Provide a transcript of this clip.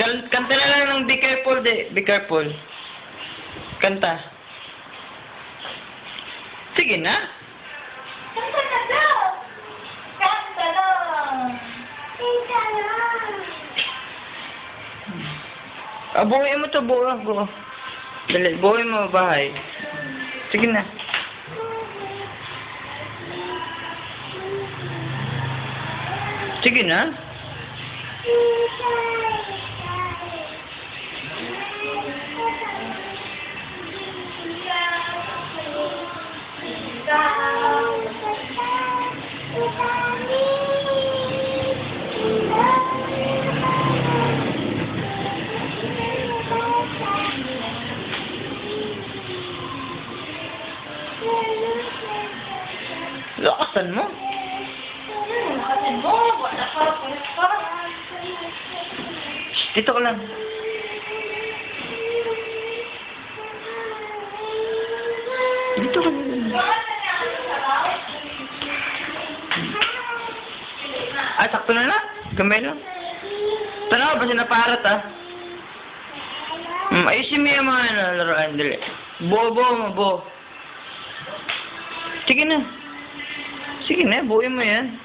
Kanta na lang ng Be Careful, Be Careful. Kanta. Sige na. Kanta na daw. Kanta lang. Kanta lang. Buuin mo to, buo. Dali, buuin mo bahay. Sige na. Sige na. Lakasan mo. Lakasan mo. Wala ka. Pulis ka. Dito ka lang. Dito ka lang. Sakto na lang. Gamay lang. Tanaw ba sinaparat ayusin mo yung mga laruan. Dali. Buo. Sige na. Sige na, buuin mo yan.